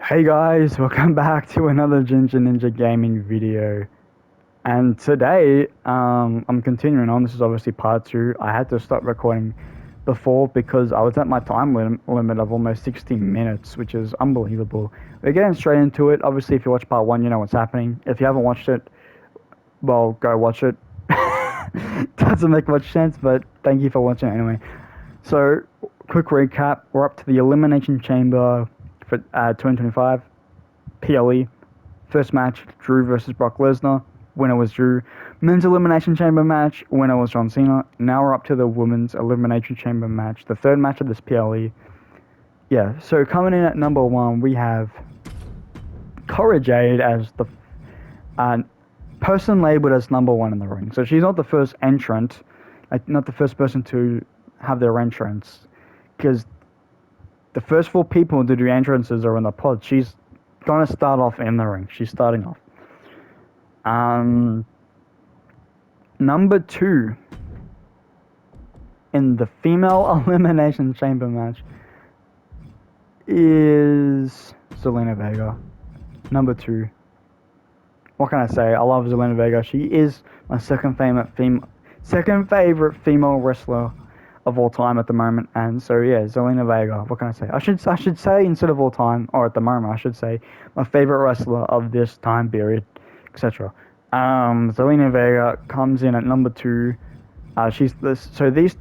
Hey guys, welcome back to another Ginger Ninja gaming video. And today, I'm continuing on. This is obviously part 2. I had to stop recording before because I was at my time limit of almost 60 minutes, which is unbelievable. We're getting straight into it. Obviously, if you watch part 1, you know what's happening. If you haven't watched it, well, go watch it. Doesn't make much sense, but thank you for watching anyway. So, quick recap. We're up to the Elimination Chamber for 2025. PLE. First match, Drew versus Brock Lesnar. Winner was Drew. Men's Elimination Chamber match. Winner was John Cena. Now we're up to the Women's Elimination Chamber match. The third match of this PLE. Yeah, so coming in at number 1, we have Cora Jade as the person labeled as number 1 in the ring. So she's not the first entrant, like not the first person to have their entrance, because the first 4 people to do entrances are in the pod. She's gonna start off in the ring. She's starting off. Number 2 in the female elimination chamber match is Zelina Vega. Number 2. What can I say? I love Zelina Vega. She is my second favorite female wrestler of all time at the moment. And so yeah, Zelina Vega. What can I say? I should say instead of all time, or at the moment, I should say my favorite wrestler of this time period, etc. Zelina Vega comes in at number 2. These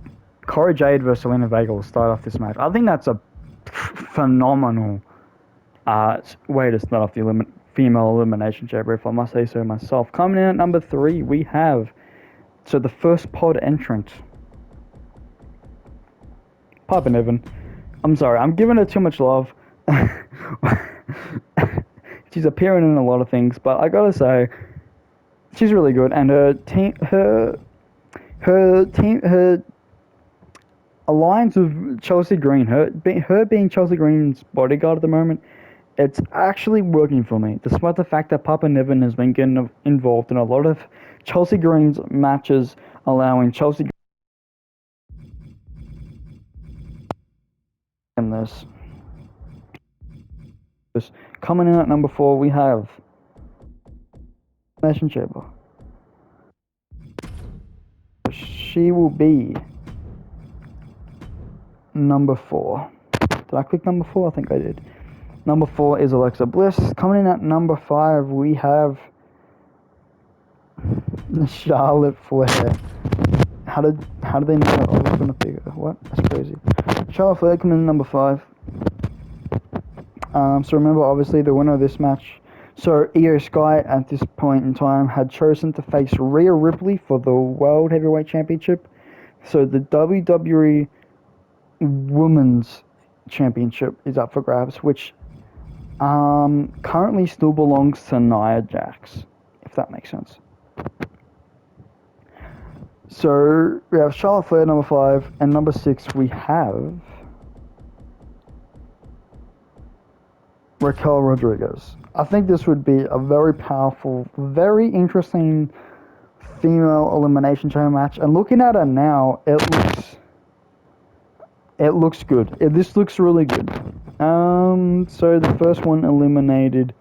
Cora Jade versus Zelina Vega will start off this match. I think that's a phenomenal way to start off the female elimination chamber, if I must say so myself. Coming in at number 3, we have the first pod entrant, Piper Niven. I'm sorry, I'm giving her too much love. She's appearing in a lot of things, but I gotta say, she's really good, and her alliance with Chelsea Green, her being Chelsea Green's bodyguard at the moment, it's actually working for me, despite the fact that Piper Niven has been getting involved in a lot of Chelsea Green's matches, allowing Chelsea in this. Coming in at number 4, we have Elimination Chamber. She will be number 4. Did I click number 4? I think I did. Number 4 is Alexa Bliss. Coming in at number 5, we have Charlotte Flair. How did they know I was gonna figure? What? That's crazy. Charlotte Flair coming in at number 5. So remember, obviously, the winner of this match. So Io Sky at this point in time had chosen to face Rhea Ripley for the World Heavyweight Championship. So the WWE Women's Championship is up for grabs, which currently still belongs to Nia Jax, if that makes sense. So we have Charlotte Flair number 5, and number 6 we have Raquel Rodriguez. I think this would be a very powerful, very interesting female elimination chamber match. And looking at her now, it looks good. This looks really good. So the first one eliminated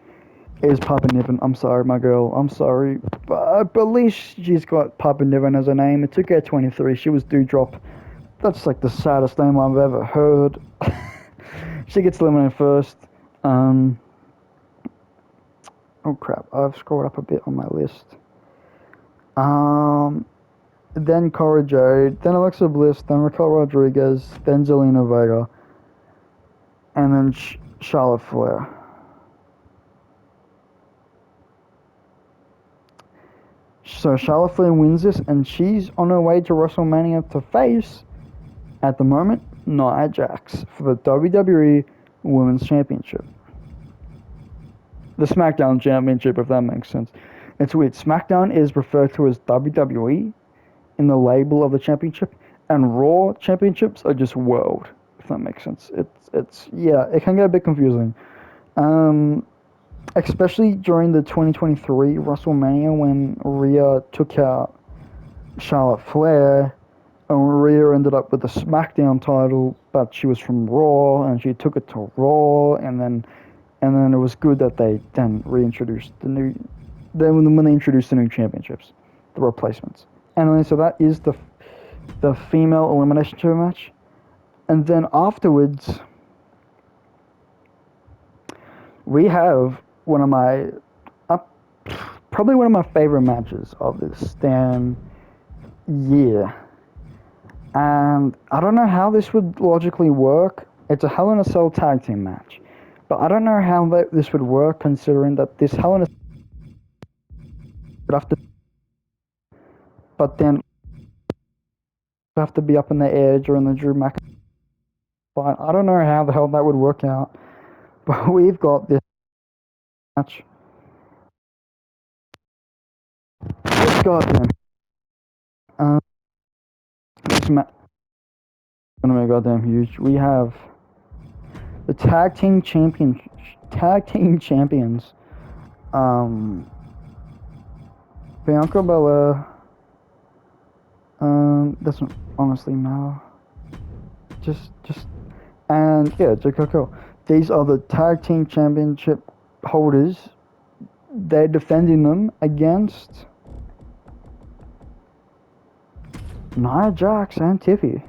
is Piper Niven. I'm sorry, my girl. I'm sorry. But at least she's got Piper Niven as her name. It took her 23. She was Dewdrop. That's like the saddest name I've ever heard. She gets eliminated first. Oh crap, I've scrolled up a bit on my list. Then Cora Jade, then Alexa Bliss, then Raquel Rodriguez, then Zelina Vega, and then Charlotte Flair. So Charlotte Flair wins this, and she's on her way to WrestleMania to face, at the moment, Nia Jax for the WWE Women's Championship. The SmackDown Championship, if that makes sense. It's weird. SmackDown is referred to as WWE in the label of the championship, and Raw championships are just World, if that makes sense. It's yeah, it can get a bit confusing. Especially during the 2023 WrestleMania when Rhea took out Charlotte Flair, and Rhea ended up with the SmackDown title, but she was from Raw, and she took it to Raw, and and then it was good that they then reintroduced when they introduced the new championships, the replacements. And then, so that is the female elimination chamber match, and then afterwards we have one of my probably one of my favorite matches of this damn year. And I don't know how this would logically work. It's a Hell in a Cell tag team match. But I don't know how this would work, considering that this Hell in a Cell would have to... But then would have to be up in the air during the Drew McIntyre fight. I don't know how the hell that would work out. But we've got this match. This goddamn... this match is gonna be goddamn huge. We have the tag team champions, Bianca Belair. Doesn't honestly matter. Just, and yeah, Jericho. These are the tag team championship holders. They're defending them against Nia Jax and Tiffy.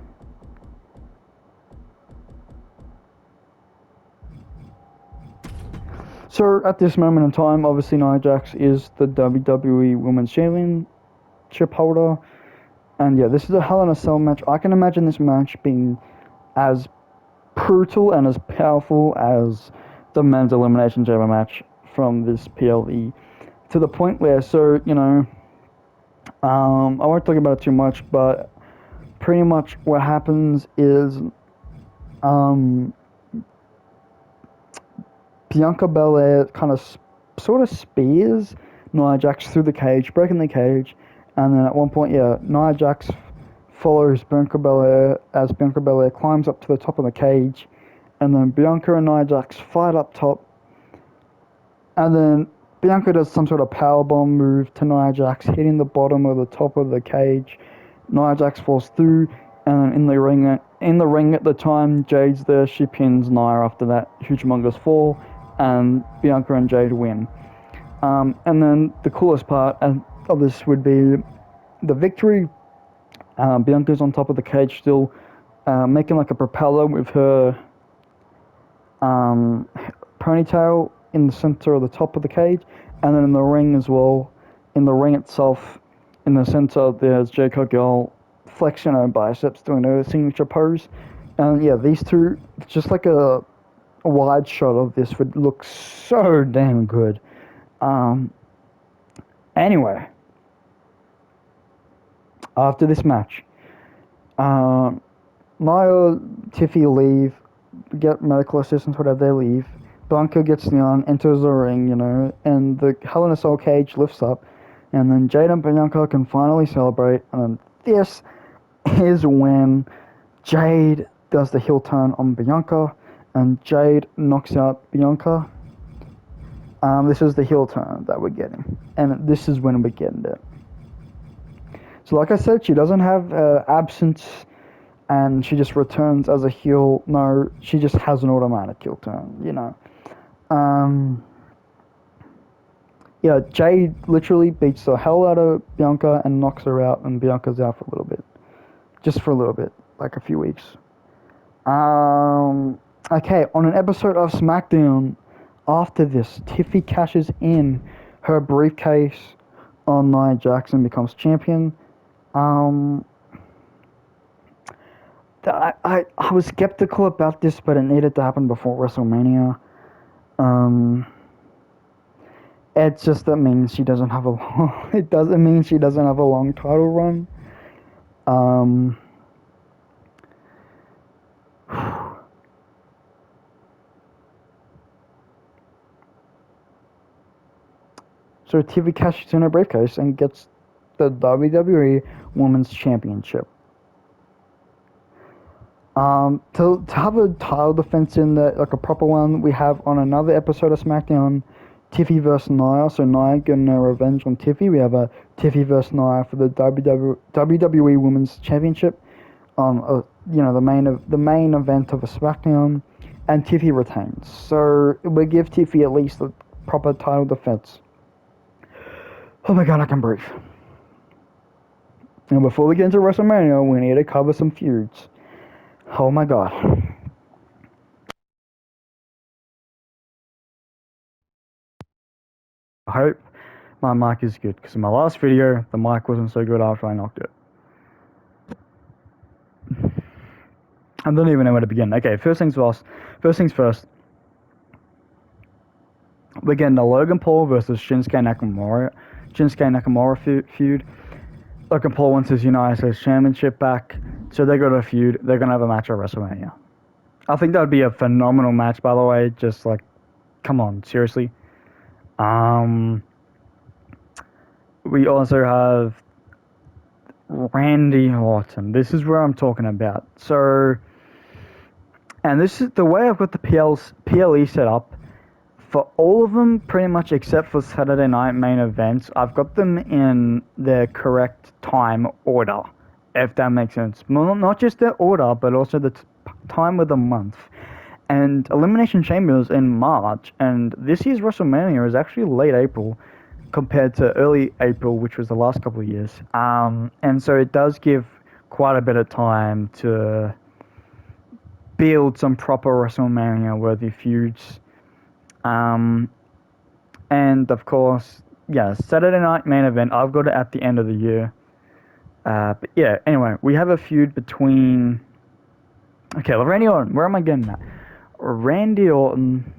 So at this moment in time, obviously Nia Jax is the WWE Women's Championship holder. And yeah, this is a Hell in a Cell match. I can imagine this match being as brutal and as powerful as the men's elimination chamber match from this PLE. To the point where, so, you know, I won't talk about it too much, but pretty much what happens is Bianca Belair kind of sort of spears Nia Jax through the cage, breaking the cage, and then at one point, yeah, Nia Jax follows Bianca Belair as Bianca Belair climbs up to the top of the cage, and then Bianca and Nia Jax fight up top, and then Bianca does some sort of powerbomb move to Nia Jax, hitting the bottom of the top of the cage. Nia Jax falls through, and then in the ring at the time, Jade's there. She pins Nia after that humongous fall, and Bianca and Jade win. And then the coolest part of this would be the victory. Bianca's on top of the cage still, making like a propeller with her ponytail in the center of the top of the cage, and then in the ring as well, in the ring itself, in the center, there's Jade Cargill flexing her biceps, doing her signature pose. And yeah, these two, just like a wide shot of this would look so damn good. Anyway, after this match, Nia, Tiffy leave, get medical assistance, whatever, they leave. Bianca gets down, enters the ring, you know, and the Hell in a Cell cage lifts up, and then Jade and Bianca can finally celebrate, and then this is when Jade does the heel turn on Bianca, and Jade knocks out Bianca. This is the heel turn that we're getting, and this is when we're getting it. So like I said, she doesn't have absence, and she just returns as a heel. No, she just has an automatic heel turn, you know. Yeah, Jade literally beats the hell out of Bianca and knocks her out, and Bianca's out for a little bit. Just for a little bit, like a few weeks. Okay, on an episode of SmackDown, after this, Tiffy cashes in her briefcase on Nia Jax and becomes champion. I was skeptical about this, but it needed to happen before WrestleMania. It just that means she doesn't have a long, it doesn't mean she doesn't have a long title run. So Tiffy cashes in her briefcase and gets the WWE Women's Championship. To have a title defense in there, like a proper one, we have on another episode of SmackDown, Tiffy vs. Nia. So Nia getting her revenge on Tiffy. We have a Tiffy vs. Nia for the WWE Women's Championship. You know, the main event of a SmackDown, and Tiffy retains. So we give Tiffy at least a proper title defense. Oh my god, I can breathe. And before we get into WrestleMania, we need to cover some feuds. Oh my god. I hope my mic is good, because in my last video, the mic wasn't so good after I knocked it. I don't even know where to begin. Okay, first things first. We're getting the Logan Paul versus Shinsuke Nakamura feud. Logan Paul wants his United States Championship back, so they got a feud. They're gonna have a match at WrestleMania. I think that would be a phenomenal match, by the way. Just like, come on, seriously. We also have Randy Orton. This is where I'm talking about. So, and this is the way I've got the PLE set up. For all of them, pretty much except for Saturday night main events, I've got them in their correct time order, if that makes sense. Well, not just their order, but also the time of the month. And Elimination Chamber is in March, and this year's WrestleMania is actually late April compared to early April, which was the last couple of years. And so it does give quite a bit of time to build some proper WrestleMania-worthy feuds. And of course, yeah, Saturday night main event, I've got it at the end of the year. But yeah, anyway, we have a feud between... Okay, Randy Orton, where am I getting at? Randy Orton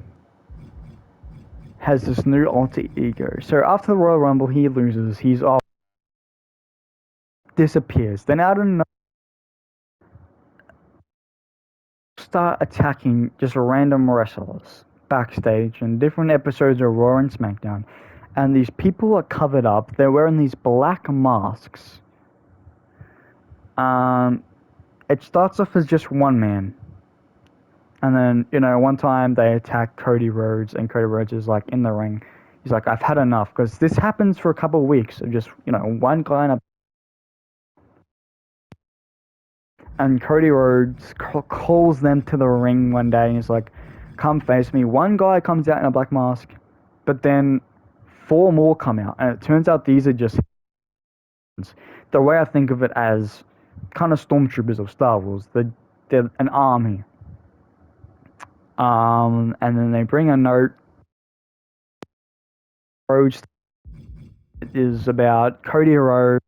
has this new alter ego. So after the Royal Rumble, he loses, he's off, disappears. Then out of nowhere, start attacking just random wrestlers backstage in different episodes of Raw and SmackDown. And these people are covered up. They're wearing these black masks. It starts off as just one man. And then, one time they attack Cody Rhodes, and Cody Rhodes is like in the ring. He's like, I've had enough, because this happens for a couple of weeks of just, one guy in a... And Cody Rhodes calls them to the ring one day, and he's like, come face me. One guy comes out in a black mask, but then 4 more come out, and it turns out these are just... The way I think of it as kind of stormtroopers of Star Wars. They're an army. And then they bring a note. Rhodes is about Cody Rhodes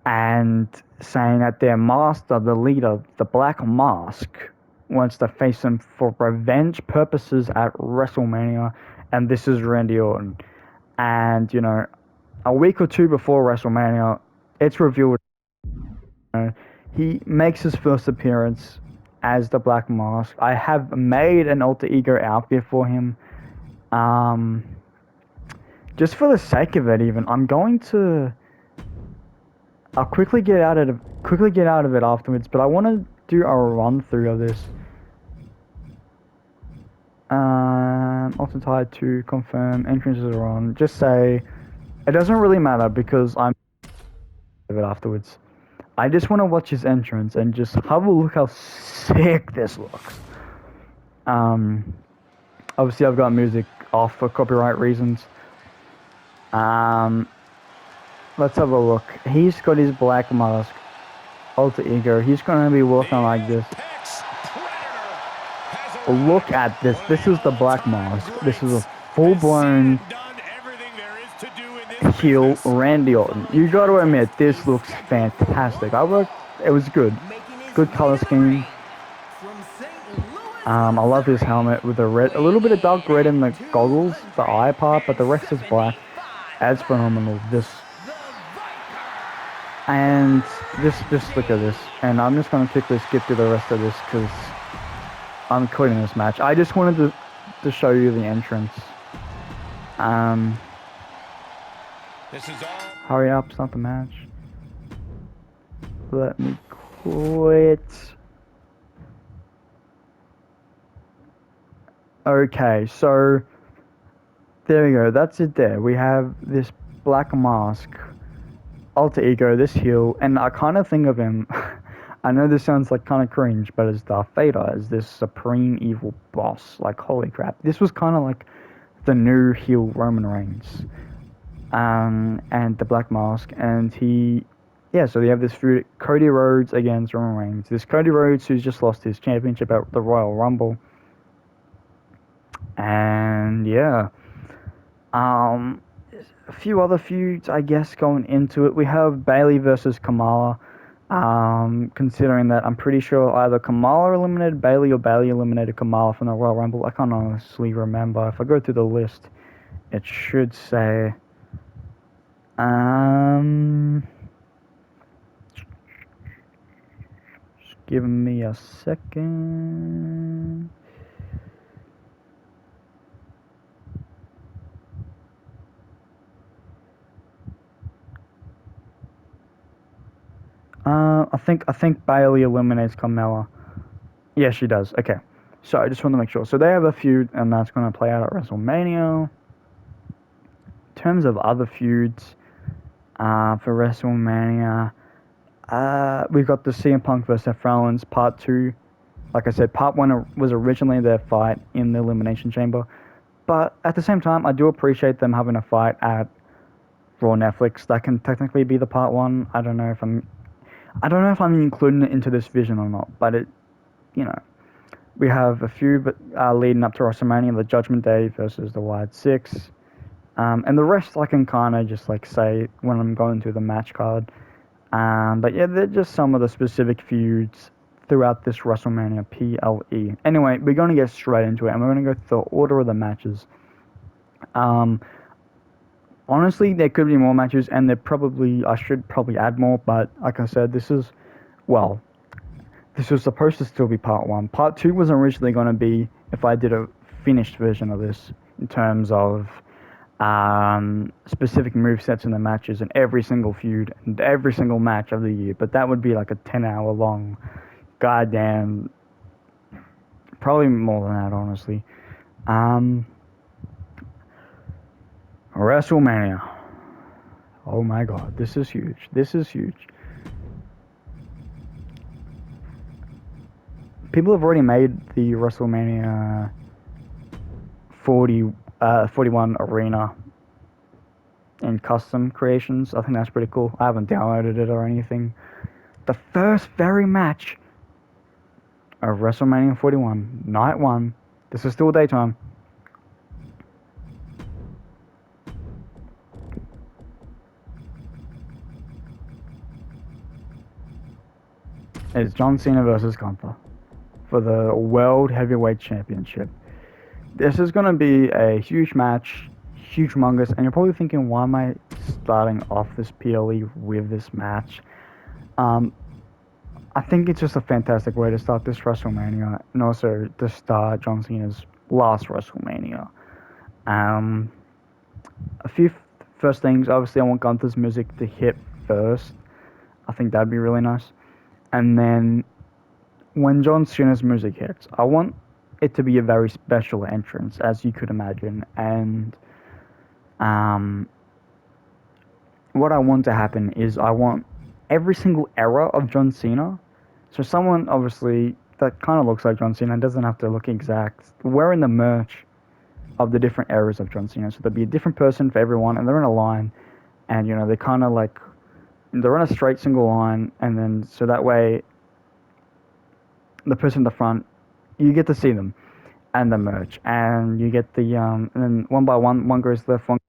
and saying that their master, the leader, the Black Mask, wants to face him for revenge purposes at WrestleMania, and this is Randy Orton. And, a week or two before WrestleMania, it's revealed he makes his first appearance as the Black Mask. I have made an alter ego outfit for him. Just for the sake of it, even I'll quickly get out of it afterwards. But I want to do a run through of this. Also tied to confirm entrances are on. Just say it doesn't really matter because I'm of it afterwards. I just want to watch his entrance and just have a look how sick this looks. Obviously I've got music off for copyright reasons. Let's have a look. He's got his Black Mask alter ego. He's going to be walking like this. Look at this. This is the Black Mask. This is a full-blown heel Randy Orton. You got to admit, this looks fantastic. It was good. Good color scheme. I love his helmet with the red, a little bit of dark red in the goggles, the eye part, but the rest is black. That's phenomenal. And just look at this. And I'm just going to quickly skip through the rest of this because I'm quitting this match. I just wanted to show you the entrance. Hurry up, start the match. Let me quit. Okay, so there we go. That's it there. We have this Black Mask alter ego, this heel, and I kind of think of him I know this sounds like kind of cringe, but as Darth Vader, as this supreme evil boss, like holy crap, this was kind of like the new heel Roman Reigns, and the Black Mask, and yeah. So they have this feud, Cody Rhodes against Roman Reigns. This Cody Rhodes who's just lost his championship at the Royal Rumble, and yeah, um, a few other feuds, I guess, going into it. We have Bayley versus Kamala. Considering that I'm pretty sure either Kamala eliminated Bayley or Bayley eliminated Kamala from the Royal Rumble. I can't honestly remember. If I go through the list, it should say. Just give me a second. I think Bayley eliminates Carmella. Yeah, she does. Okay. So I just want to make sure. So they have a feud, and that's going to play out at WrestleMania. In terms of other feuds, for WrestleMania, we've got the CM Punk versus Seth Rollins Part 2. Like I said, Part 1 was originally their fight in the Elimination Chamber. But at the same time, I do appreciate them having a fight at Raw Netflix. That can technically be the Part 1. I don't know if I'm including it into this vision or not, but we have a few leading up to WrestleMania, the Judgment Day versus the Wild Six, and the rest I can kind of just like say when I'm going through the match card. But yeah, they're just some of the specific feuds throughout this WrestleMania PLE. Anyway, we're going to get straight into it, and we're going to go through the order of the matches. Honestly, there could be more matches, and I should probably add more, but like I said, this was supposed to still be part 1. Part 2 was originally going to be if I did a finished version of this in terms of specific movesets in the matches and every single feud and every single match of the year, but that would be like a 10-hour long goddamn, probably more than that, honestly. WrestleMania. Oh my god, this is huge. This is huge. People have already made the WrestleMania 41 arena in custom creations. I think that's pretty cool. I haven't downloaded it or anything. The first very match of WrestleMania 41, night 1. This is still daytime. It's John Cena versus Gunther for the World Heavyweight Championship. This is going to be a huge match, humongous, and you're probably thinking, why am I starting off this PLE with this match? I think it's just a fantastic way to start this WrestleMania, and also to start John Cena's last WrestleMania. A few first things, obviously I want Gunther's music to hit first. I think that'd be really nice. And then when John Cena's music hits, I want it to be a very special entrance, as you could imagine. And what I want to happen is I want every single era of John Cena. So someone, obviously, that kind of looks like John Cena, doesn't have to look exact, wearing the merch of the different eras of John Cena. So there'll be a different person for everyone, and they're in a line. And, they're kind of like, they're on a straight single line, and then so that way the person in the front, you get to see them and the merch, and you get the and then one by one goes left, one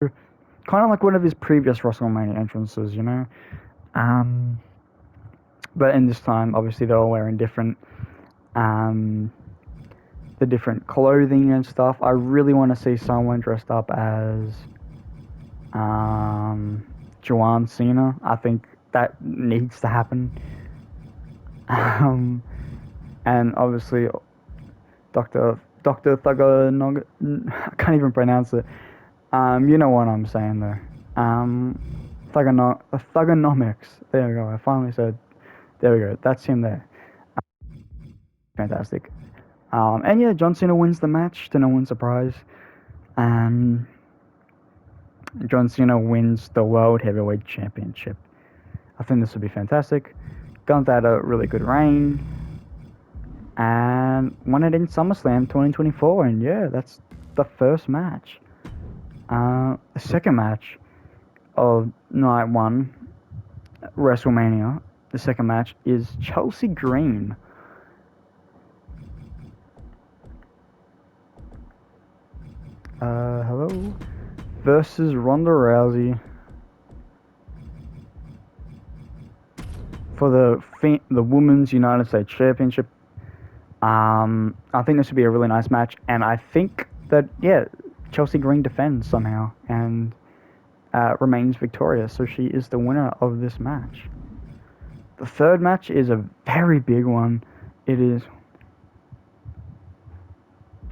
kind of like one of his previous WrestleMania entrances, but in this time obviously they're all wearing different the different clothing and stuff. I really want to see someone dressed up as John Cena. I think that needs to happen. And obviously Dr. Thugger, I can't even pronounce it. You know what I'm saying though. Thugonomics. There we go. I finally said. There we go. That's him there. Fantastic. And yeah, John Cena wins the match to no one's surprise. John Cena wins the World Heavyweight Championship. I think this would be fantastic. Gunther had a really good reign and won it in SummerSlam 2024. And yeah, that's the first match. The second match of night one, WrestleMania, the second match is Chelsea Green hello, versus Ronda Rousey for the Women's United States Championship. I think this would be a really nice match, and I think that, yeah, Chelsea Green defends somehow and remains victorious, so she is the winner of this match. The third match is a very big one. It is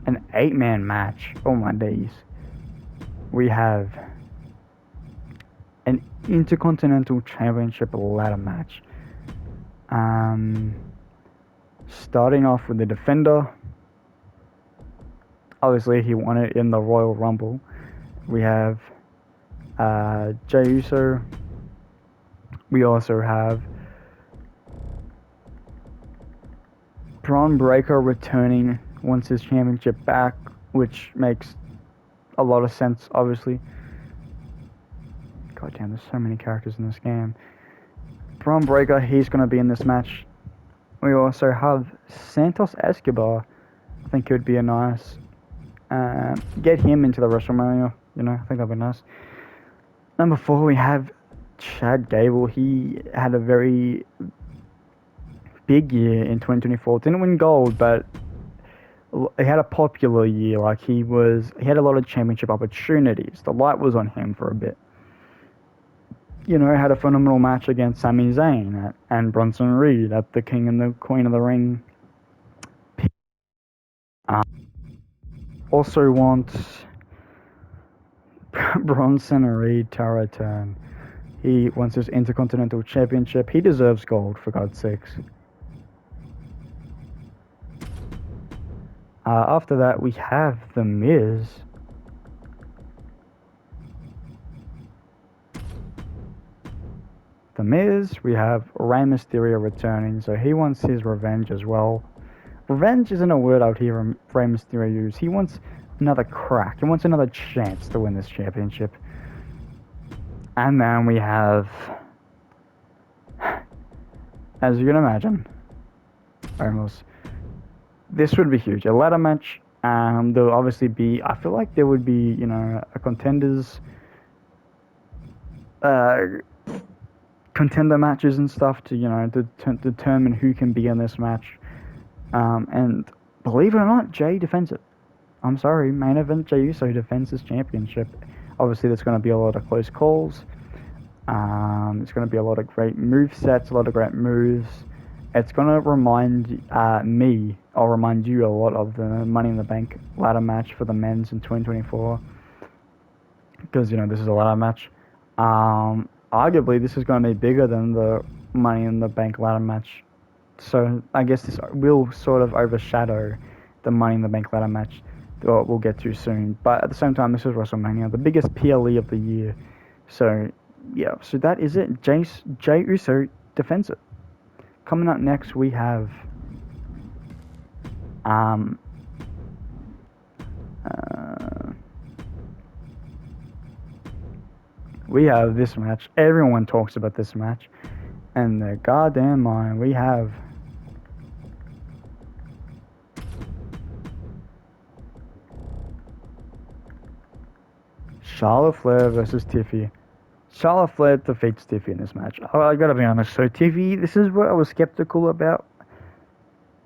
an 8-man match. Oh my days. We have an Intercontinental Championship ladder match. Starting off with the defender. Obviously, he won it in the Royal Rumble. We have Jey Uso. We also have Braun Breaker returning once his championship back, which makes a lot of sense, obviously. God damn, there's so many characters in this game. Braun Breaker, he's going to be in this match. We also have Santos Escobar. I think it would be a nice... get him into the WrestleMania, I think that'd be nice. Number 4, we have Chad Gable. He had a very big year in 2024. Didn't win gold, but he had a popular year. Like, he had a lot of championship opportunities. The light was on him for a bit. Had a phenomenal match against Sami Zayn and Bronson Reed at the King and the Queen of the Ring. Also wants Bronson Reed to return. He wants his Intercontinental Championship. He deserves gold, for God's sakes. After that, we have The Miz. The Miz, we have Rey Mysterio returning, so he wants his revenge as well. Revenge isn't a word I would hear Rey Mysterio use. He wants another crack. He wants another chance to win this championship. And then we have, as you can imagine, almost, this would be huge. A ladder match. There will obviously be, I feel like there would be, a contenders, contender matches and stuff to, determine who can be in this match. And believe it or not, Jey defends it. I'm sorry, main event Jey Uso defends his championship. Obviously, there's going to be a lot of close calls. It's going to be a lot of great move sets, a lot of great moves. It's going to remind I'll remind you a lot of the Money in the Bank ladder match for the men's in 2024. Because, this is a ladder match. Arguably, this is going to be bigger than the Money in the Bank ladder match. So, I guess this will sort of overshadow the Money in the Bank ladder match that we'll get to soon. But at the same time, this is WrestleMania, the biggest PLE of the year. So, yeah, so that is it. Jey Uso defends it. Coming up next, we have this match. Everyone talks about this match, and the goddamn mind. We have Charlotte Flair versus Tiffy. Charlotte Flair defeats Tiffy in this match. I gotta be honest. So Tiffy, this is what I was skeptical about.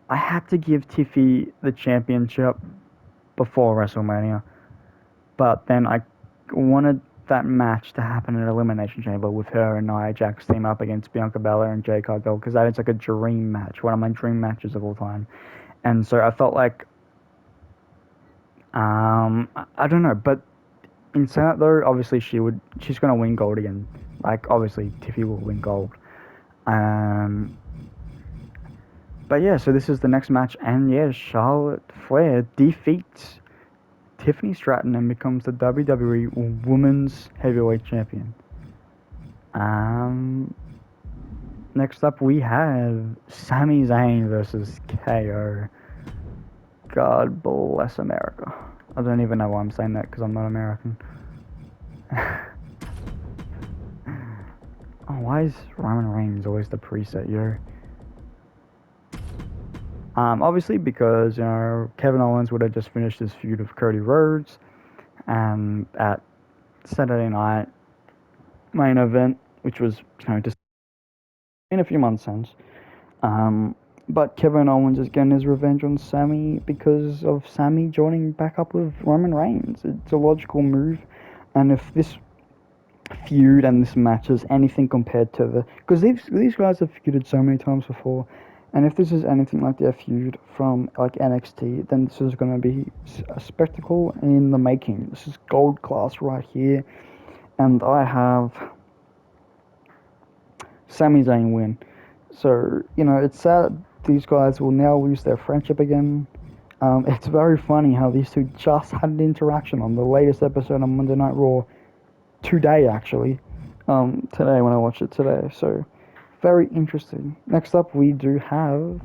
I had to give Tiffy the championship before WrestleMania, but then I wanted that match to happen in Elimination Chamber with her and Nia Jax team up against Bianca Belair and Jade Cargill, because that is like a dream match, one of my dream matches of all time. And so I felt like, I don't know, but in that though, obviously she's gonna win gold again. Like, obviously Tiffy will win gold. But yeah, so this is the next match, and yeah, Charlotte Flair defeats Tiffany Stratton and becomes the WWE Women's Heavyweight Champion. Next up, we have Sami Zayn versus KO. God bless America. I don't even know why I'm saying that because I'm not American. Oh, why is Roman Reigns always the preset, yo? Obviously because Kevin Owens would have just finished his feud with Cody Rhodes, at Saturday night main event, which was just in a few months since. But Kevin Owens is getting his revenge on Sami because of Sami joining back up with Roman Reigns. It's a logical move, and if this feud and this match is anything compared to because these guys have feuded so many times before, and if this is anything like their feud from like NXT, then this is going to be a spectacle in the making. This is gold class right here, and I have Sami Zayn win. So it's sad these guys will now lose their friendship again. It's very funny how these two just had an interaction on the latest episode of Monday Night Raw today, actually. Today when I watched it today. So very interesting. Next up, we do have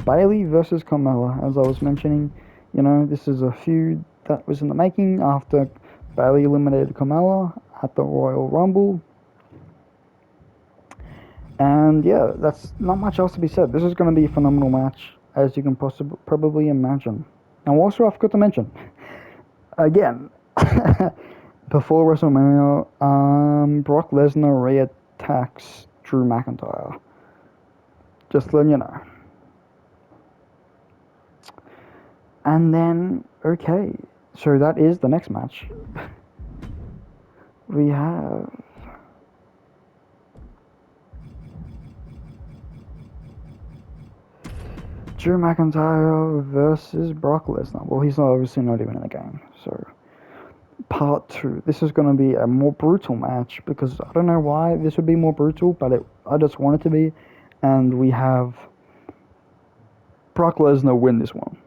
Bayley versus Carmella. As I was mentioning, this is a feud that was in the making after Bayley eliminated Carmella at the Royal Rumble. And yeah, that's not much else to be said. This is going to be a phenomenal match, as you can probably imagine. And also, I forgot to mention, again, before WrestleMania, Brock Lesnar re-attacks Drew McIntyre. Just letting you know. And then, okay, so that is the next match. We have Drew McIntyre versus Brock Lesnar. Well, he's obviously not even in the game, so part 2. This is going to be a more brutal match because I don't know why this would be more brutal, but I just want it to be. And we have Brock Lesnar win this one.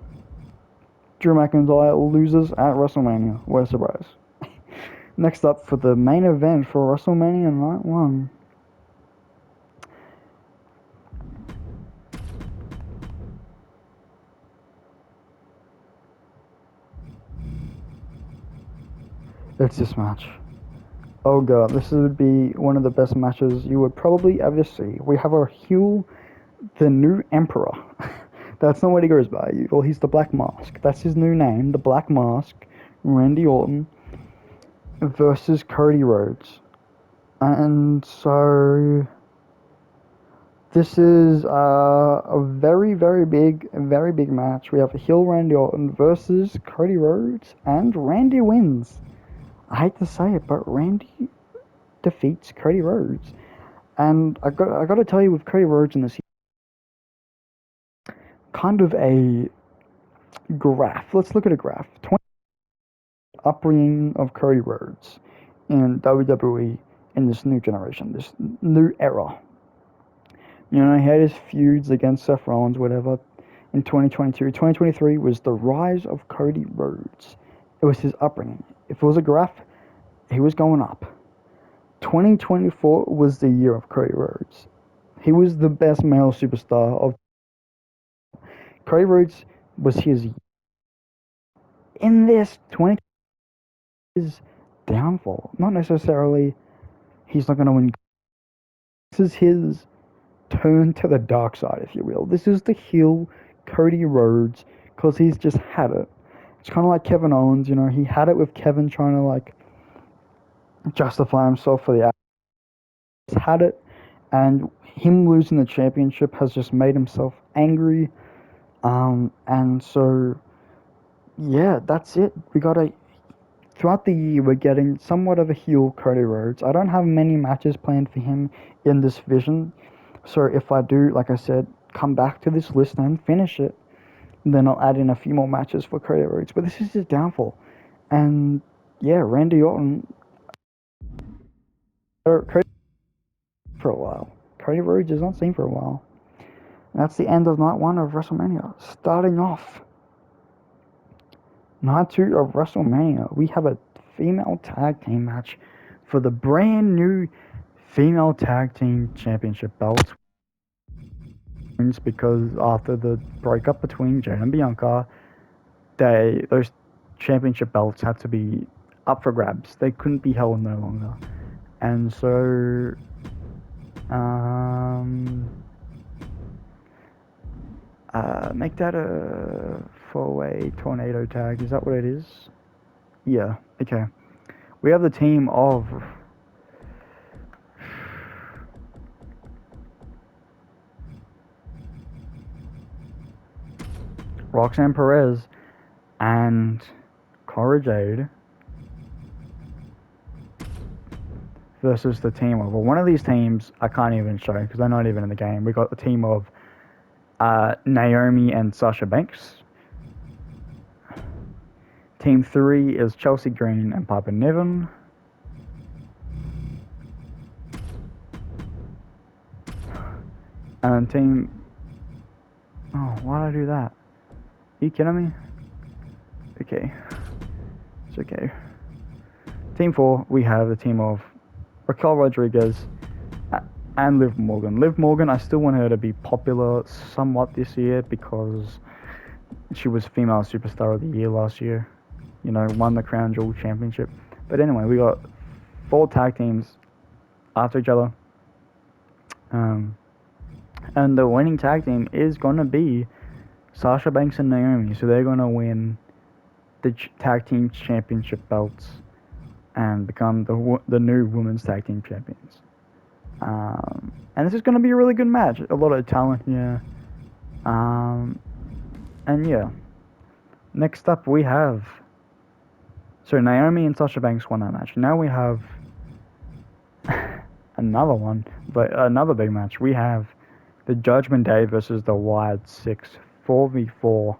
Drew McIntyre loses at WrestleMania. What a surprise. Next up for the main event for WrestleMania Night 1. It's this match. Oh god, this would be one of the best matches you would probably ever see. We have our heel, the new Emperor. That's not what he goes by. Well, he's the Black Mask. That's his new name, the Black Mask. Randy Orton versus Cody Rhodes. And so this is a very, very big match. We have a heel Randy Orton versus Cody Rhodes, and Randy wins. I hate to say it, but Randy defeats Cody Rhodes. And I got to tell you, with Cody Rhodes in this, kind of a graph. Let's look at a graph. 20 upbringing of Cody Rhodes in WWE in this new generation, this new era. He had his feuds against Seth Rollins, whatever, in 2022. 2023 was the rise of Cody Rhodes. It was his upbringing. If it was a graph, he was going up. 2024 was the year of Cody Rhodes. He was the best male superstar of. Cody Rhodes was his. In this 20 his downfall. Not necessarily he's not going to win. This is his turn to the dark side, if you will. This is the heel Cody Rhodes, because he's just had it. It's kind of like Kevin Owens, he had it with Kevin trying to justify himself for the act. He's had it, and him losing the championship has just made himself angry. And so, yeah, that's it. Throughout the year, we're getting somewhat of a heel Cody Rhodes. I don't have many matches planned for him in this vision. So if I do, like I said, come back to this list and finish it, then I'll add in a few more matches for Cody Rhodes. But this is his downfall. And yeah, Randy Orton, Cody for a while. Cody Rhodes is not seen for a while. That's the end of night 1 of WrestleMania. Starting off night 2 of WrestleMania, we have a female tag team match for the brand new female tag team championship belts. Because after the breakup between Jade and Bianca, those championship belts had to be up for grabs. They couldn't be held no longer, and so make that a 4-way tornado tag. Is that what it is? Yeah. Okay. We have the team of Roxanne Perez and Cora Jade versus the team of, well, one of these teams I can't even show because they're not even in the game. We got the team of Naomi and Sasha Banks. Team 3 is Chelsea Green and Piper Niven. And team... Oh, why did I do that? Are you kidding me? Okay. It's okay. Team 4, we have the team of Raquel Rodriguez and Liv Morgan. Liv Morgan, I still want her to be popular somewhat this year because she was Female Superstar of the Year last year. You know, won the Crown Jewel Championship. But anyway, we got 4 tag teams after each other. And the winning tag team is going to be Sasha Banks and Naomi. So they're going to win the tag team championship belts and become the new women's tag team champions. And this is going to be a really good match. A lot of talent here. And yeah. Next up we have... So Naomi and Sasha Banks won that match. Now we have another one. But another big match. We have the Judgment Day versus the Wild 6. 4v4.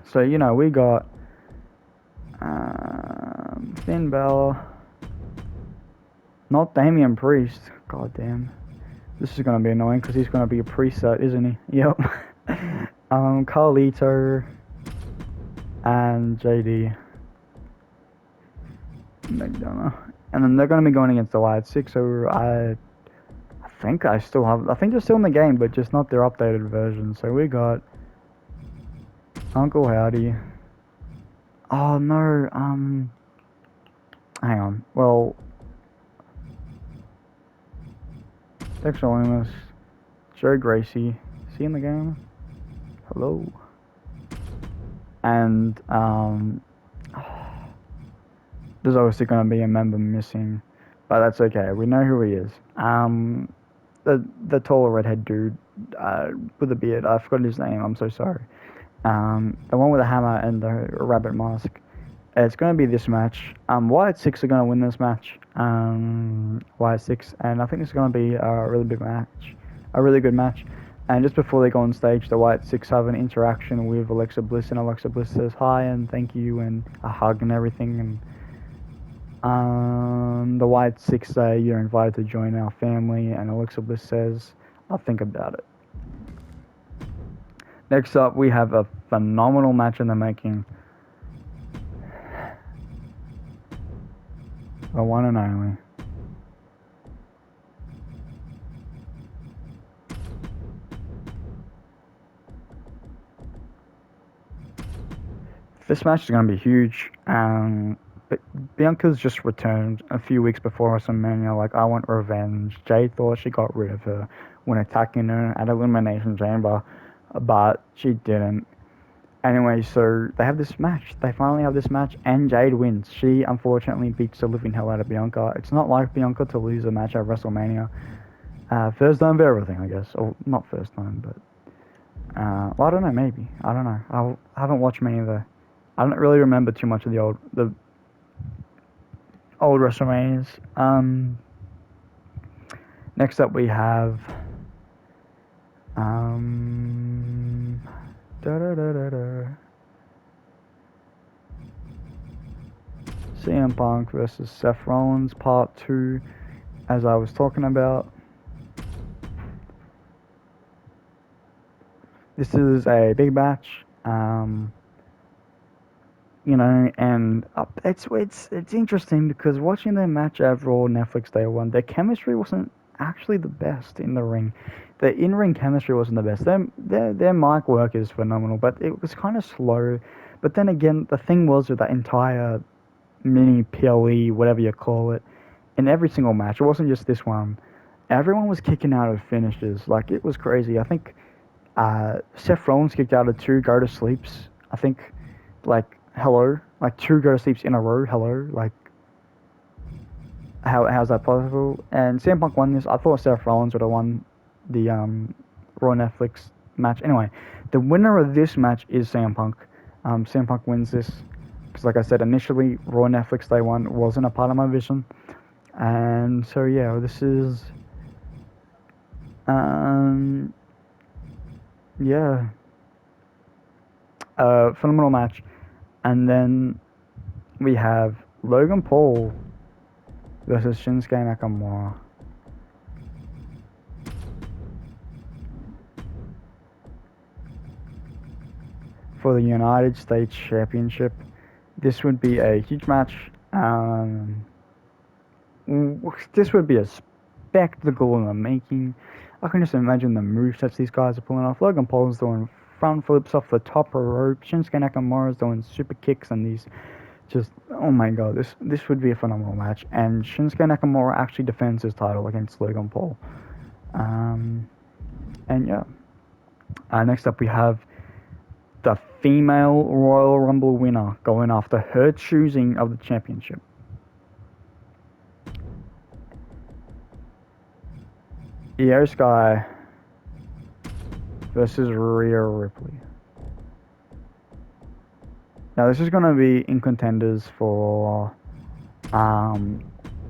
So, you know, we got Finn Balor. Not Damian Priest. God damn. This is going to be annoying because he's going to be a preset, isn't he? Yep. Carlito and JD McDonough. And then they're going to be going against the Wild 6. So I think they're still in the game, but just not their updated version. So we got Uncle Howdy. Oh no, hang on. Well, Dexter Lumis, Joe Gracie. Is he in the game? Hello. And there's obviously going to be a member missing, but that's okay. We know who he is. The taller redhead dude with a beard. I forgot his name. I'm so sorry. The one with the hammer and the rabbit mask. It's going to be this match. Wyatt 6 are going to win this match. Wyatt 6, and I think this is going to be a really big match. A really good match. And just before they go on stage, the Wyatt 6 have an interaction with Alexa Bliss, and Alexa Bliss says hi and thank you and a hug and everything. And the Wyatt 6 say you're invited to join our family, and Alexa Bliss says I'll think about it. Next up, we have a phenomenal match in the making. The one and only. This match is going to be huge. But Bianca's just returned a few weeks before WrestleMania. Like, I want revenge. Jade thought she got rid of her when attacking her at Elimination Chamber, but she didn't. Anyway, so they have this match. They finally have this match, and Jade wins. She, unfortunately, beats the living hell out of Bianca. It's not like Bianca to lose a match at WrestleMania. First time for everything, I guess. Or, not first time, but... well, I don't know, maybe. I don't know. I haven't watched many of the... I don't really remember too much of the old WrestleManias. Next up, we have... CM Punk versus Seth Rollins, Part 2, as I was talking about. This is a big match. and it's interesting because watching their match at Raw Netflix Day One, their chemistry wasn't actually the best in the ring. The in-ring chemistry wasn't the best. Their mic work is phenomenal, but it was kind of slow. But then again, the thing was with that entire mini PLE, whatever you call it, in every single match, it wasn't just this one. Everyone was kicking out of finishes. Like, it was crazy. I think Seth Rollins kicked out of two go to sleeps. I think, like, hello, like two go to sleeps in a row. Hello, like, how's that possible? And CM Punk won this. I thought Seth Rollins would have won the Raw Netflix match. Anyway, the winner of this match is CM Punk. CM Punk wins this because, like I said, initially Raw Netflix Day One wasn't a part of my vision, and so yeah, this is um yeah, phenomenal match. And then we have Logan Paul versus Shinsuke Nakamura for the United States Championship. This would be a huge match. This would be a spectacle in the making. I can just imagine the movesets these guys are pulling off. Logan Paul's doing front flips off the top rope. Shinsuke Nakamura's doing super kicks and these just, oh my god, this would be a phenomenal match. And Shinsuke Nakamura actually defends his title against Logan Paul. And yeah. Next up we have the female Royal Rumble winner going after her choosing of the championship. Io Sky versus Rhea Ripley. Now this is going to be in contenders for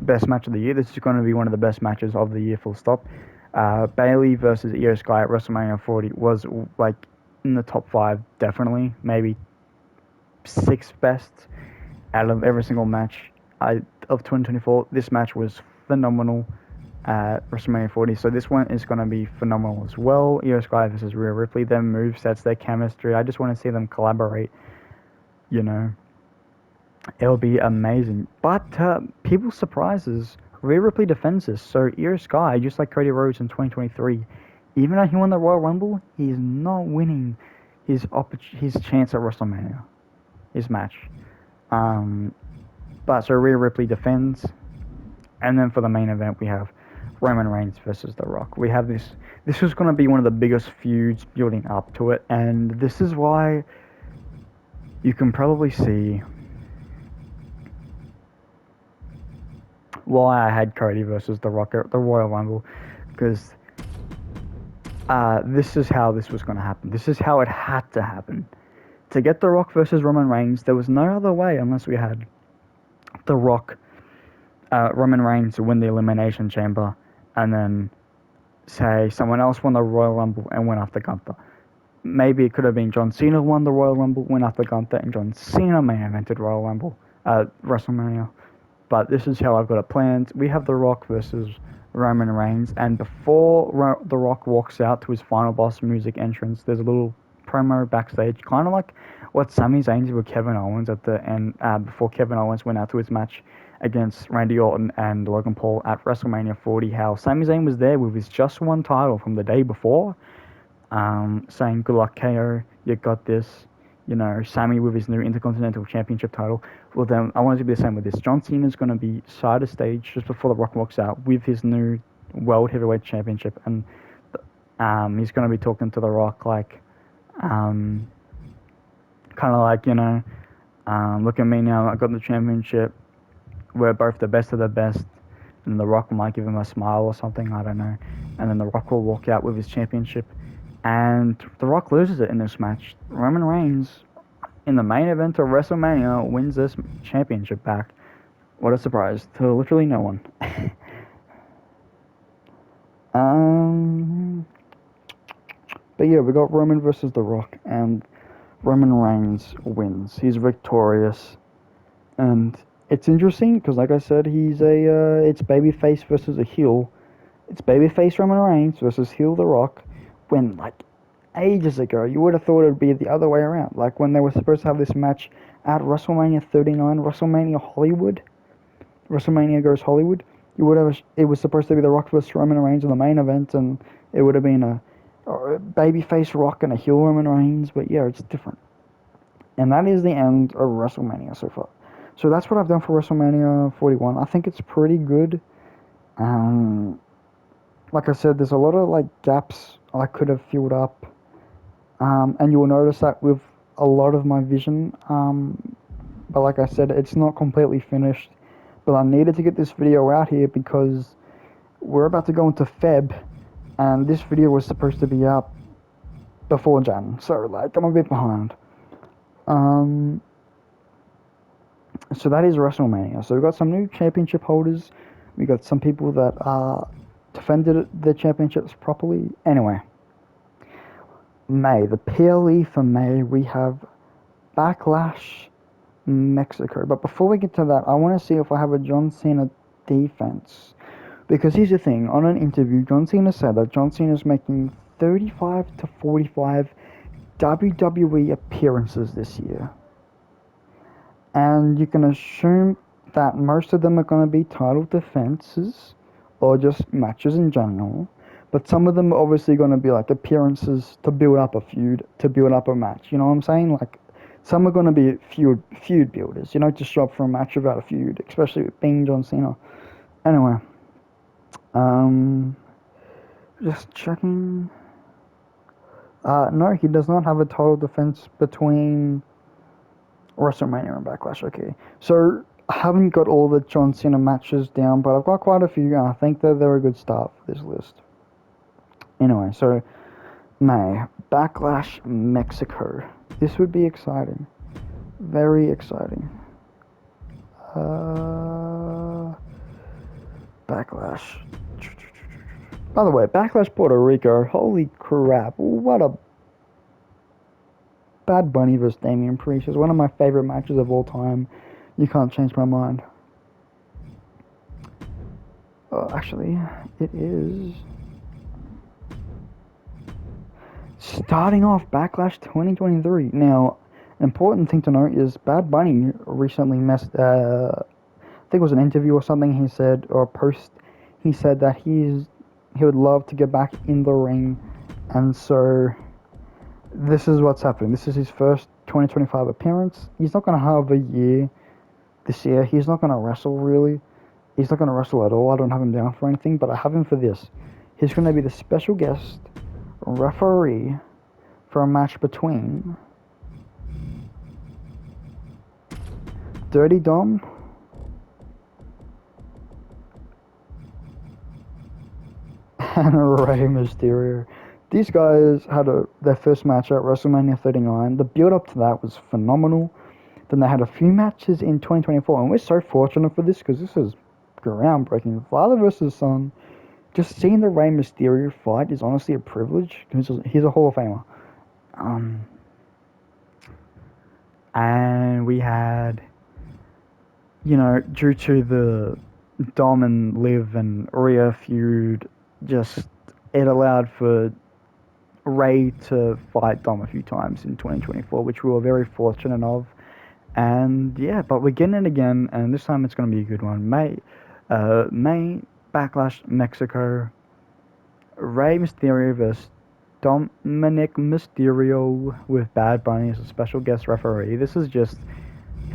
best match of the year. This is going to be one of the best matches of the year, full stop. Bayley versus Io Sky at WrestleMania 40 was like in the top 5, definitely, maybe 6th best out of every single match of 2024. This match was phenomenal at WrestleMania 40, so this one is going to be phenomenal as well. Io Sky versus Rhea Ripley, their movesets, their chemistry, I just want to see them collaborate, it'll be amazing. But people's surprises, Rhea Ripley defends this, so Io Sky, just like Cody Rhodes in 2023, even though he won the Royal Rumble, he's not winning his chance at WrestleMania, his match. But so Rhea Ripley defends, and then for the main event we have Roman Reigns versus The Rock. We have this. This was going to be one of the biggest feuds building up to it, and this is why you can probably see why I had Cody versus The Rock at the Royal Rumble, because this is how this was going to happen. This is how it had to happen. To get The Rock versus Roman Reigns, there was no other way unless we had The Rock, Roman Reigns win the Elimination Chamber, and then say someone else won the Royal Rumble and went after Gunther. Maybe it could have been John Cena won the Royal Rumble, went after Gunther, and John Cena main evented Royal Rumble, WrestleMania. But this is how I've got it planned. We have The Rock versus Roman Reigns, and before The Rock walks out to his final boss music entrance, there's a little promo backstage, kind of like what Sami Zayn did with Kevin Owens at the end, before Kevin Owens went out to his match against Randy Orton and Logan Paul at WrestleMania 40, how Sami Zayn was there with his just won title from the day before, saying, good luck KO, you got this, Sami with his new Intercontinental Championship title. Well then, I want it to be the same with this. John Cena's going to be side of stage just before The Rock walks out with his new World Heavyweight Championship, and he's going to be talking to The Rock like, kind of like, look at me now, I got the championship, we're both the best of the best, and The Rock might give him a smile or something, I don't know, and then The Rock will walk out with his championship, and The Rock loses it in this match. Roman Reigns, in the main event of WrestleMania, wins this championship back. What a surprise to literally no one. But yeah, we got Roman versus The Rock, and Roman Reigns wins. He's victorious, and it's interesting because, like I said, it's babyface versus a heel. It's babyface Roman Reigns versus heel The Rock, when like ages ago. You would have thought it would be the other way around. Like when they were supposed to have this match at WrestleMania 39, WrestleMania Hollywood, WrestleMania goes Hollywood. You would have. It was supposed to be The Rock vs Roman Reigns in the main event, and it would have been a babyface Rock and a heel Roman Reigns. But yeah, it's different. And that is the end of WrestleMania so far. So that's what I've done for WrestleMania 41. I think it's pretty good. Um, like I said, there's a lot of like gaps I could have filled up, and you will notice that with a lot of my vision. But like I said, it's not completely finished. But I needed to get this video out here because we're about to go into Feb, and this video was supposed to be out before Jan. So like I'm a bit behind. So that is WrestleMania. So we've got some new championship holders. We got some people that defended their championships properly. Anyway, May, the PLE for May, we have Backlash Mexico. But before we get to that, I want to see if I have a John Cena defense. Because here's the thing, on an interview, John Cena said that John Cena is making 35 to 45 WWE appearances this year. And you can assume that most of them are going to be title defenses or just matches in general. But some of them are obviously going to be like appearances to build up a feud, to build up a match. You know what I'm saying? Like some are going to be feud builders. You know, to show up for a match without a feud, especially with being John Cena. Anyway, just checking. No, he does not have a title defense between WrestleMania and Backlash. Okay, so I haven't got all the John Cena matches down, but I've got quite a few, and I think that they're a good start for this list. Anyway, so May, Backlash Mexico. This would be exciting. Very exciting. Backlash. By the way, Backlash Puerto Rico. Holy crap. What a Bad Bunny vs. Damian Priest is one of my favorite matches of all time. You can't change my mind. Actually, it is. Starting off Backlash 2023. Now, an important thing to note is Bad Bunny recently I think it was an interview or something he said, or a post, he said that he would love to get back in the ring. And so this is what's happening. This is his first 2025 appearance. He's not going to have a year this year. He's not going to wrestle, really. He's not going to wrestle at all. I don't have him down for anything, but I have him for this. He's going to be the special guest referee for a match between Dirty Dom and Rey Mysterio. These guys had their first match at WrestleMania 39. The build up to that was phenomenal. Then they had a few matches in 2024, and we're so fortunate for this because this is groundbreaking. Father versus son. Just seeing the Rey Mysterio fight is honestly a privilege. He's a Hall of Famer. And we had, due to the Dom and Liv and Rhea feud, just it allowed for Rey to fight Dom a few times in 2024, which we were very fortunate of. And yeah, but we're getting it again, and this time it's going to be a good one. May Backlash Mexico. Rey Mysterio vs. Dominic Mysterio with Bad Bunny as a special guest referee. This is just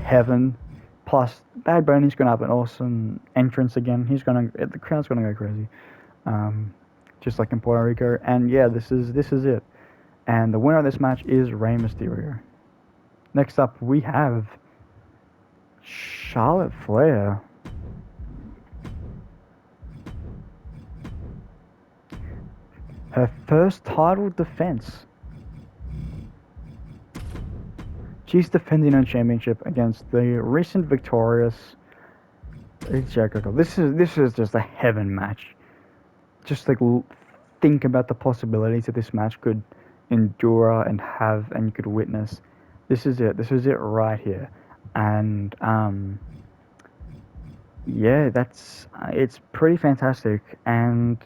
heaven. Plus, Bad Bunny's going to have an awesome entrance again. The crowd's going to go crazy. Just like in Puerto Rico. And yeah, this is it. And the winner of this match is Rey Mysterio. Next up, we have Charlotte Flair. Her first title defense. She's defending her championship against the recent victorious Jericho. This is just a heaven match. Just like think about the possibilities that this match could endure and have, and you could witness. This is it. This is it right here. And yeah, it's pretty fantastic. And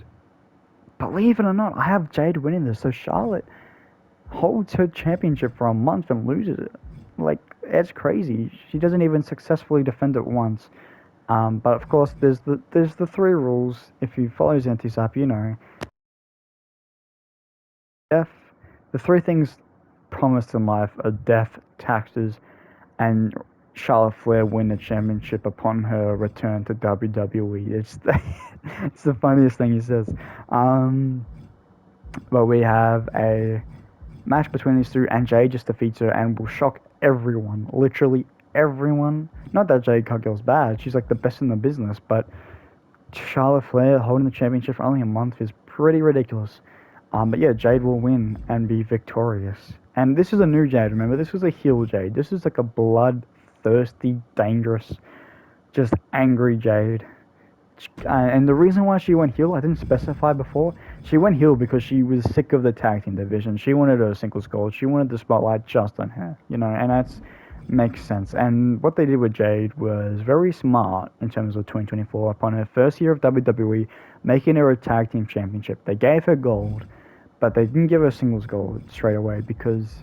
believe it or not, I have Jade winning this. So Charlotte, holds her championship for a month and loses it. Like, it's crazy. She doesn't even successfully defend it once. But of course, there's the three rules. If you follow Zentisap, you know. Death. The three things promised in life are death, taxes, and Charlotte Flair win the championship upon her return to WWE. It's the funniest thing he says. Um, but we have a match between these two, and Jade just defeats her and will shock everyone, literally everyone. Not that Jade Cargill's bad; she's like the best in the business. But Charlotte Flair holding the championship for only a month is pretty ridiculous. But yeah, Jade will win and be victorious. And this is a new Jade. Remember, this was a heel Jade. This is like a bloodthirsty, dangerous, just angry Jade. And the reason why she went heel, I didn't specify before. She went heel because she was sick of the tag team division. She wanted a singles gold. She wanted the spotlight just on her, and that's makes sense. And what they did with Jade was very smart in terms of 2024. Upon her first year of WWE, making her a tag team championship, they gave her gold, but they didn't give her singles gold straight away because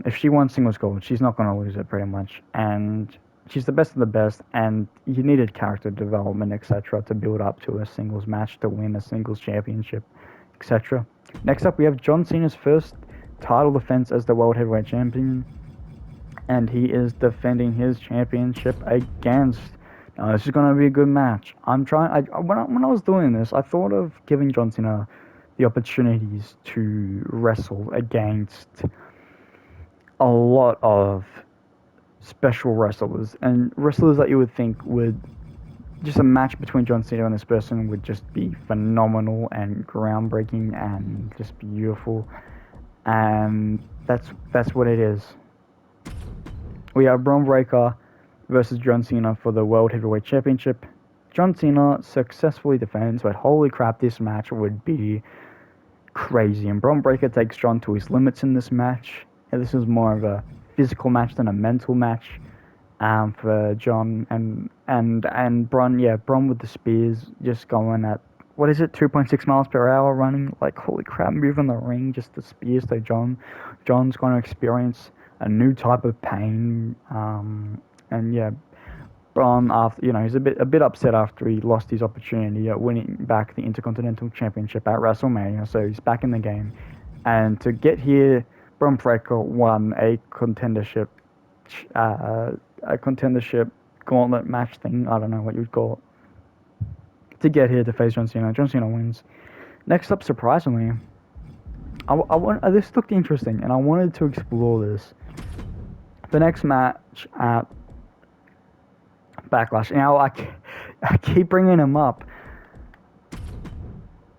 if she won singles gold, she's not going to lose it pretty much. And she's the best of the best, and you needed character development, etc., to build up to a singles match to win a singles championship, etc. Next up, we have John Cena's first title defense as the World Heavyweight Champion, and he is defending his championship against. This is going to be a good match. When I was doing this, I thought of giving John Cena the opportunities to wrestle against a lot of special wrestlers and wrestlers that you would think would just a match between John Cena and this person would just be phenomenal and groundbreaking and just beautiful, and that's what it is. We have Braun Breaker versus John Cena for the World Heavyweight Championship. John Cena successfully defends, but holy crap, this match would be crazy. And Braun Breaker takes John to his limits in this match. And this is more of a physical match than a mental match for John and Braun. Yeah, Braun with the spears just going at what is it, 2.6 miles per hour running. Like holy crap, moving the ring just the spears. So John's going to experience a new type of pain. And yeah, Braun after he's a bit upset after he lost his opportunity at winning back the Intercontinental Championship at WrestleMania. So he's back in the game, and to get here, Braun Breaker won a contendership gauntlet match thing. I don't know what you'd call it. To get here to face John Cena. John Cena wins. Next up, surprisingly, this looked interesting, and I wanted to explore this. The next match at Backlash. Now, I keep bringing him up.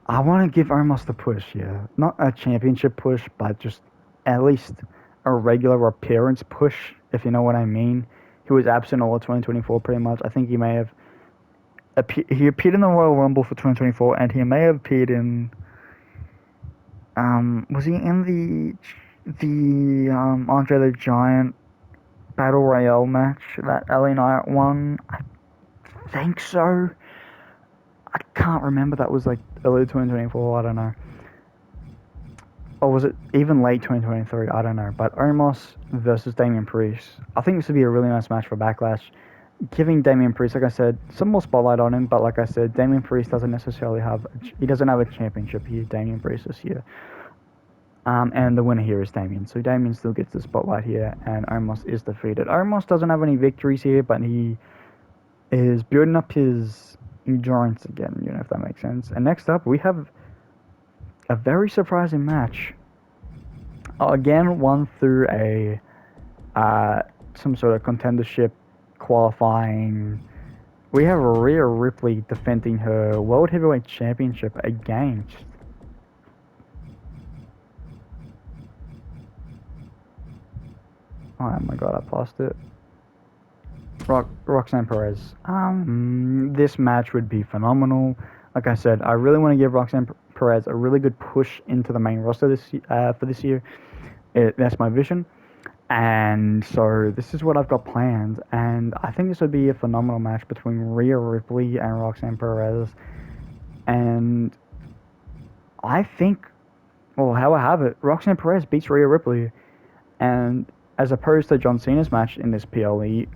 I want to give Omos the push, yeah. Not a championship push, but just at least a regular appearance push, if you know what I mean. He was absent all of 2024 pretty much. I think he may have he appeared in the Royal Rumble for 2024, and he may have appeared in was he in the Andre the Giant Battle Royale match that LA Knight won? I think so. I can't remember. That was like early 2024. I don't know. Or was it even late 2023? I don't know. But Omos versus Damian Priest. I think this would be a really nice match for Backlash. Giving Damian Priest, like I said, some more spotlight on him. But like I said, Damian Priest doesn't necessarily he doesn't have a championship here. Damian Priest this year. And the winner here is Damian. So Damian still gets the spotlight here, and Omos is defeated. Omos doesn't have any victories here, but he is building up his endurance again, if that makes sense. And next up, we have a very surprising match. Again, won through a some sort of contendership qualifying. We have Rhea Ripley defending her World Heavyweight Championship against oh my god, I paused it. Roxanne Perez. This match would be phenomenal. Like I said, I really want to give Roxanne Perez a really good push into the main roster for this year. That's my vision. And so this is what I've got planned. And I think this would be a phenomenal match between Rhea Ripley and Roxanne Perez. And I think well, how I have it, Roxanne Perez beats Rhea Ripley, and as opposed to John Cena's match in this PLE,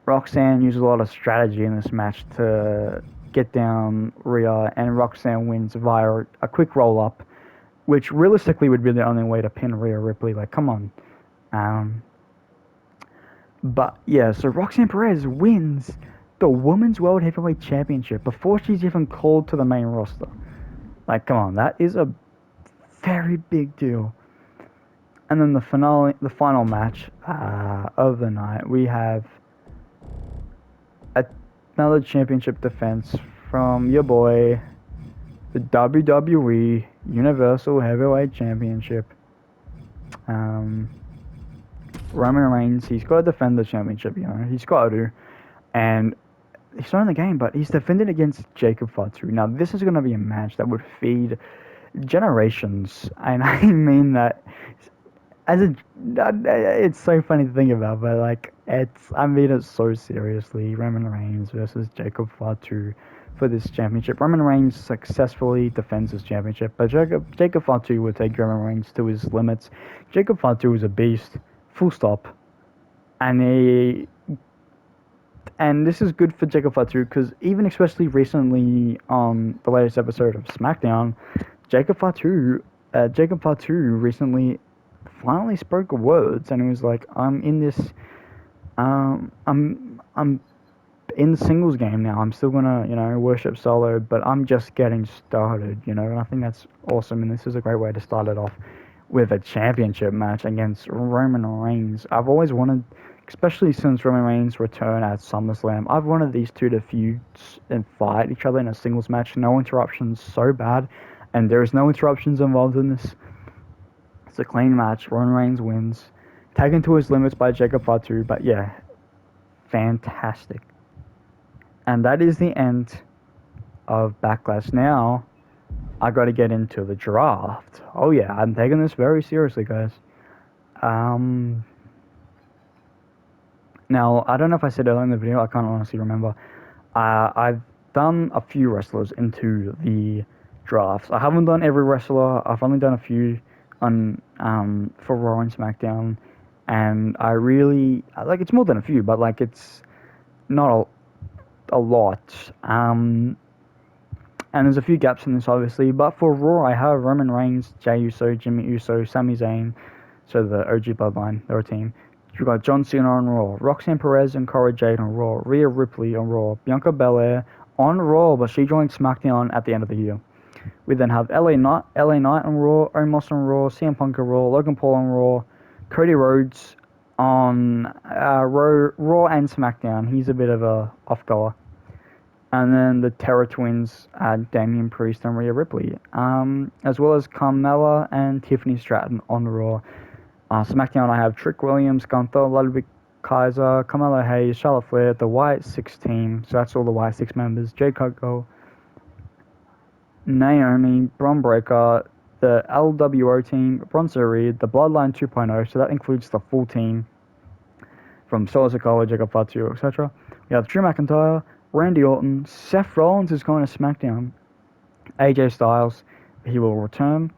Roxanne uses a lot of strategy in this match to get down Rhea, and Roxanne wins via a quick roll up, which realistically would be the only way to pin Rhea Ripley. Like, come on. Um, but yeah, so Roxanne Perez wins the Women's World Heavyweight Championship before she's even called to the main roster. Like, come on, that is a very big deal. And then the final match of the night, we have another championship defense from your boy, the WWE Universal Heavyweight Championship. Roman Reigns, he's got to defend the championship, he's got to. And he's not in the game, but he's defended against Jacob Fatu. Now, this is going to be a match that would feed generations, and I mean that it's so funny to think about, but like I mean it so seriously. Roman Reigns versus Jacob Fatu for this championship. Roman Reigns successfully defends his championship, but Jacob Fatu would take Roman Reigns to his limits. Jacob Fatu is a beast, full stop, and this is good for Jacob Fatu because even especially recently on the latest episode of SmackDown, Jacob Fatu recently finally spoke words, and he was like, I'm in the singles game now. I'm still gonna, worship solo, but I'm just getting started, and I think that's awesome, and this is a great way to start it off with a championship match against Roman Reigns. I've always wanted, especially since Roman Reigns' return at SummerSlam, I've wanted these two to feud and fight each other in a singles match. No interruptions, so bad, and there's no interruptions involved in this. It's a clean match. Roman Reigns wins. Taken to his limits by Jacob Fatu, but yeah, fantastic. And that is the end of Backlash. Now, I got to get into the draft. Oh yeah, I'm taking this very seriously, guys. Now, I don't know if I said earlier in the video, I can't honestly remember. I've done a few wrestlers into the drafts. I haven't done every wrestler. I've only done a few on for Raw and SmackDown, and I really like. It's more than a few, but like it's not a lot. And there's a few gaps in this, obviously. But for Raw, I have Roman Reigns, Jey Uso, Jimmy Uso, Sami Zayn, so the OG Bloodline, their team. We've got John Cena on Raw, Roxanne Perez and Cora Jade on Raw, Rhea Ripley on Raw, Bianca Belair on Raw, but she joined SmackDown at the end of the year. We then have LA Knight on Raw, Omos on Raw, CM Punk on Raw, Logan Paul on Raw, Cody Rhodes on Raw and SmackDown. He's a bit of a off-goer. And then the Terror Twins, Damian Priest and Rhea Ripley, as well as Carmella and Tiffany Stratton on Raw. SmackDown, I have Trick Williams, Gunther, Ludwig Kaiser, Carmelo Hayes, Charlotte Flair, the Wyatt 6 team, so that's all the Wyatt 6 members, Jade Cargill, Naomi, Bron Breakker, the LWO team, Bronson Reed, the Bloodline 2.0, so that includes the full team from Solo Sikoa, Jacob Fatu, etc. We have Drew McIntyre, Randy Orton, Seth Rollins is going to SmackDown, AJ Styles, he will return,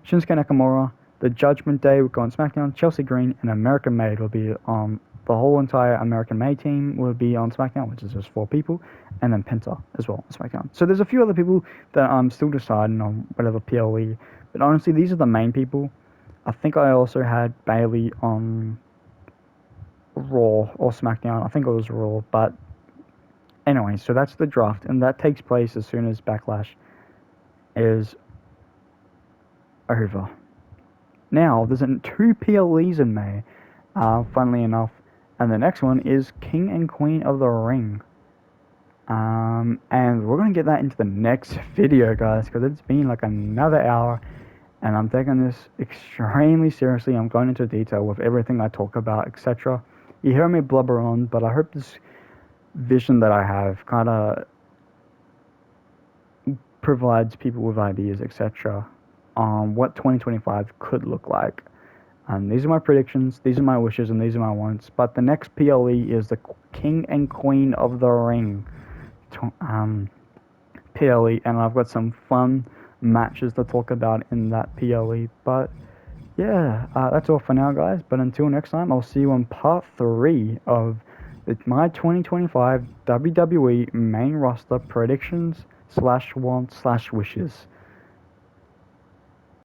Shinsuke Nakamura, the Judgment Day will go on SmackDown, Chelsea Green, and American Made will be on, the whole entire American Made team will be on SmackDown, which is just 4 people, and then Penta as well on SmackDown. So there's a few other people that I'm still deciding on whatever PLE, but honestly, these are the main people. I think I also had Bayley on Raw or SmackDown. I think it was Raw, but anyway, so that's the draft, and that takes place as soon as Backlash is over. Now, there's 2 PLEs in May, funnily enough, and the next one is King and Queen of the Ring. And we're going to get that into the next video, guys, because it's been like another hour, and I'm taking this extremely seriously. I'm going into detail with everything I talk about, etc. You hear me blubber on, but I hope this vision that I have kind of provides people with ideas, etc. on what 2025 could look like. These are my predictions, these are my wishes, and these are my wants. But the next PLE is the King and Queen of the Ring PLE, and I've got some fun matches to talk about in that PLE. But yeah, that's all for now, guys. But until next time, I'll see you on part 3 of my 2025 WWE main roster predictions slash wants slash wishes.